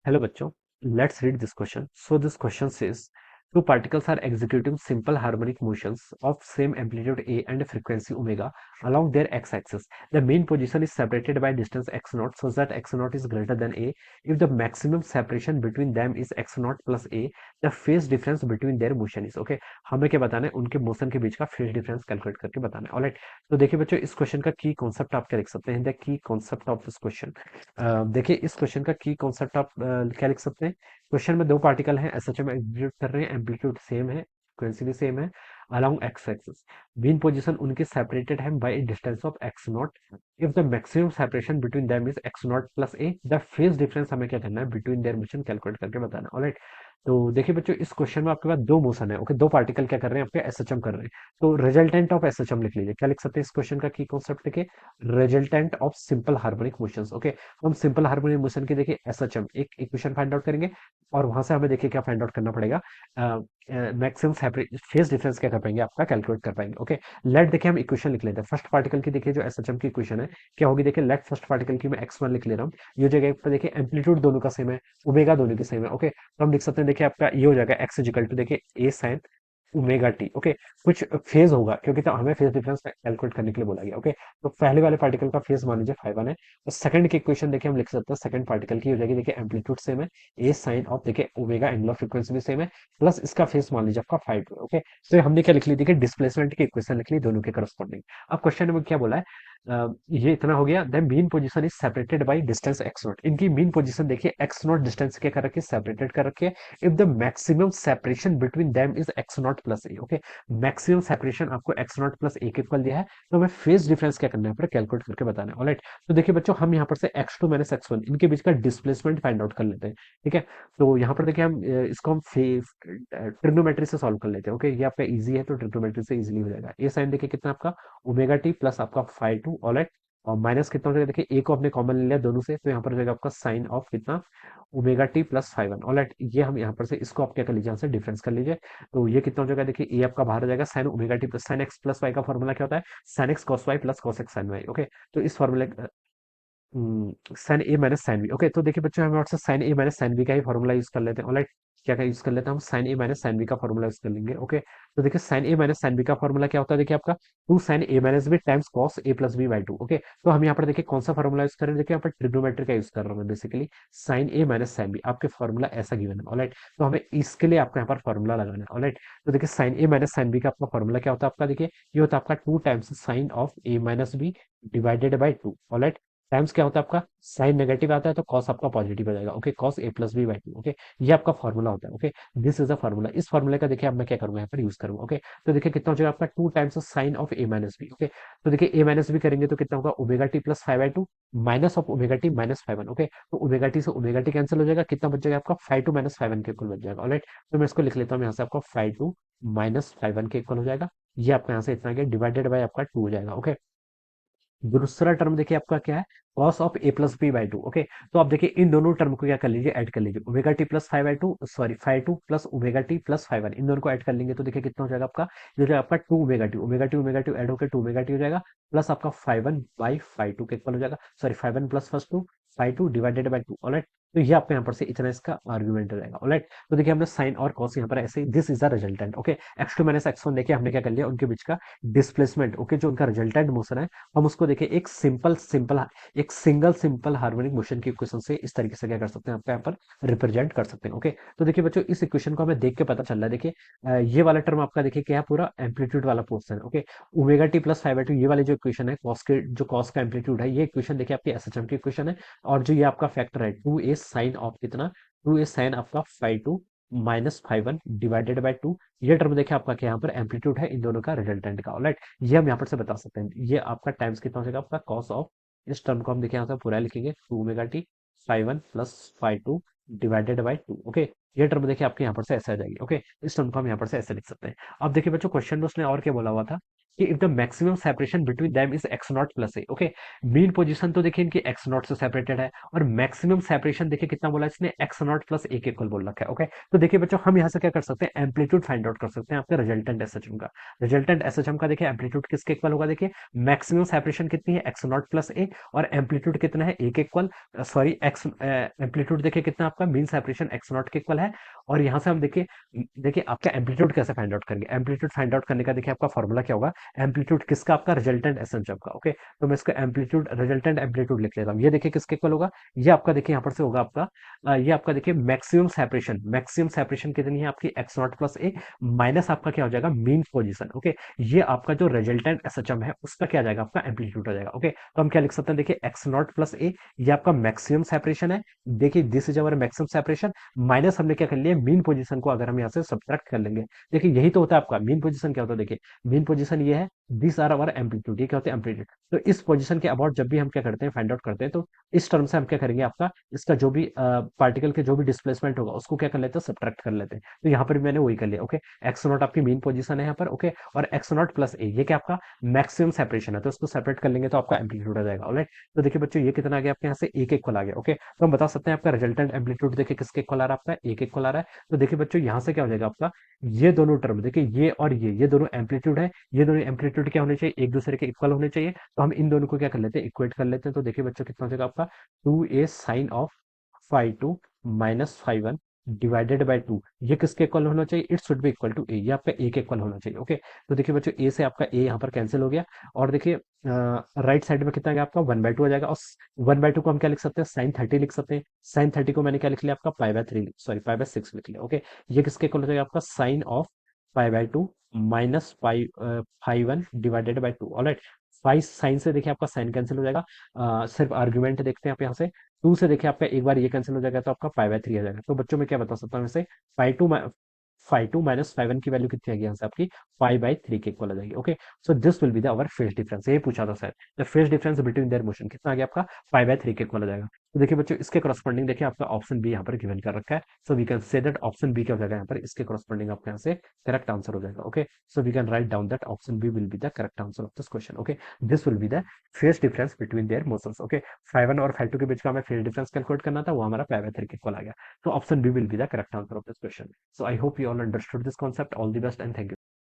Hello bachcho, let's read this question. So this question says two particles are executing simple harmonic motions of same amplitude a and frequency omega along their x-axis. The mean position is separated by distance x naught such that x naught is greater than a. If the maximum separation between them is x naught plus a, the phase difference between their motion is okay. हमें क्या बताना है, उनके motion के बीच का phase difference calculate करके बताना है. ऑलराइट, तो देखिए बच्चों, इस क्वेश्चन का की कॉन्सेप्ट आप क्या लिख सकते हैं. The key concept of this question, देखिए इस क्वेश्चन का की कॉन्सेप्ट आप क्या लिख सकते हैं. क्वेश्चन में दो पार्टिकल हैं, एसएचएम एग्जीक्यूट कर रहे हैं, एम्पलीट्यूड सेम है, फ्रीक्वेंसी भी सेम है, along x axis. Mean position उनके सेपरेटेड है by distance of x not. If the maximum separation between them is X naught plus A, the phase difference हमें क्या करना है बिटवीन देयर मोशन कैलकुलेट करके बताना. ऑलराइट, तो देखिए बच्चों, इस क्वेश्चन में आपके पास दो मोशन है. ओके, दो पार्टिकल क्या कर रहे हैं, आपके एसएचएम कर रहे हैं. तो रिजल्टेंट ऑफ एसएचएम लिख लीजिए. क्या लिख सकते हैं इस क्वेश्चन का की कॉन्सेप्ट लिखे, resultant of simple harmonic motions. Okay, हम सिंपल हार्मोनिक मोशन की देखिए एसएचएम एक इक्वेशन फाइंड आउट करेंगे और वहां से हमें देखिए क्या फाइंड आउट करना पड़ेगा, मैक्सिमम फेज डिफरेंस क्या कर पाएंगे आपका कैलकुलेट कर पाएंगे. ओके, लेट देखिए हम इक्वेशन लिख लेते हैं. फर्स्ट पार्टिकल की देखिए जो एसएचएम की इक्वेशन है क्या होगी, देखिए लेट फर्स्ट पार्टिकल की मैं एक्स वन लिख ले रहा हूँ. ये जगह पर देखिए एम्पलीट्यूड दोनों का सेम है, ओमेगा दोनों की सेम है. ओके, तो हम लिख सकते हैं देखिए आपका ये हो जाएगा एक्स इजिकल टू देखिए ए साइन ओमेगा टी. ओके, कुछ फेज होगा क्योंकि तो हमें फेज डिफरेंस कैलकुलेट करने के लिए बोला गया. ओके, तो पहले वाले पार्टिकल का फेज मान लीजिए फाइव वन है. तो सेकंड की इक्वेशन देखिए हम लिख सकते हैं, सेकंड पार्टिकल की हो जाएगी देखिए एम्पलीट्यूड सेम है, ए साइन ऑफ देखिए ओमेगा एंगुलर फ्रीक्वेंसी भी सेम है, प्लस इसका फेज मान लीजिए आपका फाइव टू. ओके, तो हमने क्या लिख ली, देखिए डिस्प्लेसमेंट की इक्वेशन लिख ली दोनों के करस्पॉन्डिंग. अब क्वेश्चन में क्या बोला है, ये इतना हो गया. Then mean position is separated by distance X naught. इनकी मीन पोजीशन देखिए एक्स नॉट डिस्टेंस क्या कर रखी है, सेपरेटेड कर रखी है. If the maximum separation between them is X naught plus A. Okay, maximum separation आपको एक्स नॉट प्लस ए के इक्वल दिया है, तो हमें फेज डिफरेंस क्या करना है, कैलकुलेट करके बताना है. ऑलराइट, तो देखिए बच्चों, हम यहाँ पर से X two minus X one इनके बीच का डिस्प्लेसमेंट फाइंड आउट कर लेते हैं. ठीक है, तो यहाँ पर देखिए हम इसको हम ट्रिग्नोमेट्री से सॉल्व कर लेते हैं. ओके, ये आपका इजी है तो ट्रिग्नोमेट्री से इजीली हो जाएगा. ए साइन देखिए कितना आपका ओमेगा टी प्लस आपका फाइव टू. ऑलराइट, और माइनस कितना हो जाएगा, देखिए ए को आपने कॉमन ले लिया दोनों से, तो यहाँ पर हो जाएगा आपका साइन ऑफ कितना omega T plus five one. Alright, ये हम यहाँ पर से इसको आप क्या कर लीजिए, यहाँ से डिफरेंस कर लीजिए. तो ये कितना हो जाएगा, देखिए ए आपका बाहर हो जाएगा, sine omega T plus sine X plus Y का फॉर्मूला क्या होता है, sine X cos Y plus cos X sine Y. Okay, तो इस फॉर्मूले sine A minus sine B. Okay, तो देखिए बच्चों, हम और से sine A minus sine B का ही फॉर्मूला यूज कर लेते हैं. ऑलराइट, क्या क्या यूज कर लेते हैं हम, sine A minus sine B का फॉर्मूला यूज कर लेंगे. ओके, तो देखिए sine A minus sine B का फॉर्मूला क्या होता है, देखिए आपका two sine A minus B times cos A plus B by two. Okay, तो हम यहाँ पर देखिए कौन सा फॉर्मूला यूज कर रहे हैं, देखिए यहाँ पर ट्रिग्नोमेट्री का यूज कर रहा हूँ मैं basically. Sign A minus sine B आपके फॉर्मूला ऐसा गिवन है. ऑलराइट, तो हमें इसके लिए आपको यहाँ पर फॉर्मूला लगाना है. ऑलराइट, तो देखिए sine A minus sine B का आपका फॉर्मूला क्या होता है आपका, देखिए ये होता है आपका two times sine of A minus B divided by two. Alright, times क्या होता है आपका, साइन नेगेटिव आता है तो कॉस आपका पॉजिटिव हो जाएगा. Okay, cos A plus B by two. Okay, ये आपका फॉर्मूला होता है. Okay, this is the formula. इस फॉर्मूले का देखिए अब मैं क्या करूंगा, यहाँ पर यूज करूंगा. ओके, तो देखिए कितना हो जाएगा आपका two times sine of A minus B. Okay, तो देखिए ए माइनस बी करेंगे तो कितना होगा, omega T plus five by two minus of omega T minus five one. Okay, तो ओमेगा टी से ओमेगा टी कैंसिल हो जाएगा, कितना बच जाएगा आपका five two minus five one के इक्वल बच जाएगा. ऑलराइट, तो मैं इसको लिख लेता हूँ यहाँ से, आपका five two minus five one के इक्वल हो जाएगा. ये आपका यहाँ से इतना गया डिवाइडेड बाय आपका टू हो जाएगा. ओके, दूसरा टर्म देखिए आपका क्या है, cos of A plus B by two. Okay, तो आप देखिए इन दोनों टर्म को क्या कर लीजिए, ऐड कर लीजिए. Omega T plus five by two, sorry five two plus omega T plus five one, इन दोनों को ऐड कर लेंगे तो देखिए कितना हो जाएगा आपका, ये हो जाएगा आपका टू ओमेगा टी ऐड होकर टू ओमेगा टी हो जाएगा, प्लस आपका five one by five two के इक्वल हो जाएगा. Sorry five one plus first two five two divided by two. Alright, तो ये आपको यहाँ पर से इतना इसका आर्ग्यूमेंट हो जाएगा. ऑलराइट, तो देखिए हमने साइन और कॉस यहाँ पर ऐसे, this is the resultant. Okay, X two minus X one देखिए हमने क्या कर लिया, उनके बीच का डिस्प्लेसमेंट. ओके, जो उनका रिजल्टेंट मोशन है हम उसको देखिए एक सिंपल सिंपल एक सिंगल सिंपल हार्मोनिक मोशन की इक्वेशन से इस तरीके से क्या कर सकते हैं, आपका यहाँ पर रिप्रेजेंट कर सकते हैं. ओके, तो देखिए बच्चों, इस इक्वेशन को हमें देख के पता चल रहा है. देखिए ये वाला टर्म आपका देखिए क्या है, पूरा एम्पलीट्यूड वाला पोर्शन है. Okay, omega T plus five by two ये वाली जो इक्वेशन है, कॉस के जो कॉस का एम्पलीट्यूड है, ये इक्वेशन देखिए आपकी एसएचएम की इक्वेशन है. और जो ये आपका फैक्टर है टू ए साइन ऑफ कितना, टू ए साइन आपका five two minus five one divided by two, ये टर्म देखिए आपका क्या यहाँ पर एम्पलीट्यूड है इन दोनों का रिजल्टेंट का. ऑलराइट, ये हम यहाँ पर से बता सकते हैं. ये आपका टाइम्स कितना हो जाएगा आपका कॉस ऑफ, इस टर्म को हम देखिए यहाँ से पूरा लिखेंगे two omega T five one plus five two divided by two. Okay, ये टर्म देखिए आपके यहाँ पर से ऐसे आ जाएगी. ओके, इस टर्म को हम यहाँ पर से ऐसे लिख सकते हैं. अब देखिए बच्चों, क्वेश्चन में उसने और क्या बोला हुआ था, कि if the maximum separation between them is X naught plus A. Okay, mean position तो देखिए इनकी एक्स नॉट से सेपरेटेड है, और मैक्सिमम सेपरेशन देखिए कितना बोला इसने, एक्स नॉट प्लस ए के इक्वल बोल रखा है। ओके, तो देखिए बच्चों हम यहाँ से क्या कर सकते हैं, एम्पलीट्यूड फाइंड आउट कर सकते हैं आपके रिजल्टेंट एसएचएम का। रिजल्टेंट एसएचएम का देखिए एम्पलीट्यूड किसके इक्वल होगा, देखिए मैक्सिमम सेपरेशन कितनी है, एक्स नॉट प्लस ए, और एम्पलीट्यूड कितना है, ए के इक्वल, सॉरी एक्स एम्पलीट्यूड देखिए कितना आपका, मीन सेपरेशन एक्स नॉट के इक्वल है। और यहाँ से हम देखिए, देखिए आपका एम्पलीट्यूड कैसे फाइंड आउट करेंगे, एम्पलीट्यूड फाइंड आउट करने का देखिए आपका फॉर्मूला क्या होगा, एम्पलीट्यूड किसका, आपका रिजल्टेंट एसएचएम का। ओके, तो मैं इसका एम्पलीट्यूड रिजल्टेंट एम्पलीट्यूड लिख लेता हूँ। ये देखिए किसके इक्वल होगा, ये आपका देखिए यहाँ पर से होगा आपका ये आपका देखिए मैक्सिमम सेपरेशन कितनी है आपकी, एक्स नॉट प्लस ए, माइनस आपका क्या हो जाएगा, मीन पोजीशन। ओके, ये आपका जो रिजल्टेंट एसएचएम है उसका क्या आ जाएगा, आपका एम्पलीट्यूड हो जाएगा। ओके, तो हम क्या लिख सकते हैं, देखिए एक्स नॉट प्लस ए, ये आपका मैक्सिमम सेपरेशन है, देखिए this is our maximum separation, minus हमने क्या कर लिया, मीन पोजीशन को अगर हम यहाँ से सब्ट्रैक्ट कर लेंगे, देखिए यही तो होता है आपका मीन पोजीशन। क्या होता है, देखिए मीन पोजीशन ये है, दिस आर अवर एम्पलीट्यूड, ये क्या होता है, एम्पलीट्यूड। तो इस पोजीशन के अबाउट जब भी हम क्या करते हैं, फाइंड आउट करते हैं, तो इस टर्म से हम क्या करेंगे, आपका इसका जो भी पार्टिकल के जो भी डिस्प्लेसमेंट होगा उसको क्या कर लेते हैं, सब्ट्रैक्ट कर लेते हैं। तो यहाँ पर भी मैंने वही कर लिया। ओके, एक्स नॉट आपकी मीन पोजीशन है यहाँ पर। ओके, और एक्स नॉट प्लस ए ये क्या आपका मैक्सिमम सेपरेशन है, तो इसको सेपरेट कर लेंगे तो आपका एम्पलीट्यूड आ जाएगा। ऑलराइट, तो देखिए बच्चों ये कितना आ गया आपके यहाँ से, एक इक्वल आ गया। ओके, तो हम बता सकते हैं आपका रिजल्टेंट एम्पलीट्यूड देखिए किसके इक्वल आ रहा है, आपका एक इक्वल आ रहा है। तो देखिए बच्चों यहाँ से क्या हो जाएगा आपका, ये दोनों टर्म देखिए, ये और ये दोनों एम्पलीट्यूड है, ये दोनों एम्पलीट्यूड क्या होने चाहिए, एक दूसरे के इक्वल होने चाहिए। तो हम इन दोनों को क्या कर लेते हैं, इक्वेट कर लेते हैं। तो देखिए बच्चों कितना हो जाएगा आपका, 2a sine of phi two minus phi one divided by two, ये किसके इक्वल होना चाहिए, it should be equal to A, ये आपका ए के इक्वल होना चाहिए। ओके, तो देखिए बच्चों ए से आपका ए यहाँ पर कैंसिल हो गया, और देखिए राइट साइड में कितना गया आपका, 1/2 आ जाएगा, और 1/2 को हम क्या लिख सकते हैं, साइन 30 लिख सकते हैं। साइन 30 को मैंने क्या लिख लिया, आपका पाई/3, सॉरी पाई/6 लिख लिया। ओके, ये किसके इक्वल हो जाएगा, आपका साइन ऑफ पाई/2 minus phi 1 divided by two. Alright, five sine से देखिए आपका साइन कैंसिल हो जाएगा, सिर्फ आर्ग्यूमेंट देखते हैं आप यहाँ से, टू से देखिए आपका एक बार ये कैंसिल हो जाएगा, तो आपका पाई/3 आ जाएगा। तो बच्चों मैं क्या बता सकता हूँ इसे, फाइ 2 फाइ 2 माइनस फाइ 1 की वैल्यू कितनी आएगी यहाँ से, आपकी पाई/3 के इक्वल आ जाएगी। Okay, so this will be the our phase difference, ये पूछा था sir, the phase difference between there motion कितना आ गया आपका, पाई/3 के इक्वल आ जाएगा। तो देखिए बच्चों इसके करस्पॉन्डिंग देखिए आपका ऑप्शन बी यहाँ पर गिवन कर रखा है। So we can say that option B क्या हो जाएगा यहाँ पर, इसके करस्पॉन्डिंग आपके यहाँ से करेक्ट आंसर हो जाएगा। Okay, so we can write down that option B will be the correct answer of this question. Okay, this will be the phase difference between their motions. Okay, phi 1 और phi 2 के बीच का हमें phase difference calculate करना था, वो हमारा पाई/3 के equal आ गया। So option B will be the correct answer of this question. So I hope you all understood this concept. All the best and thank you.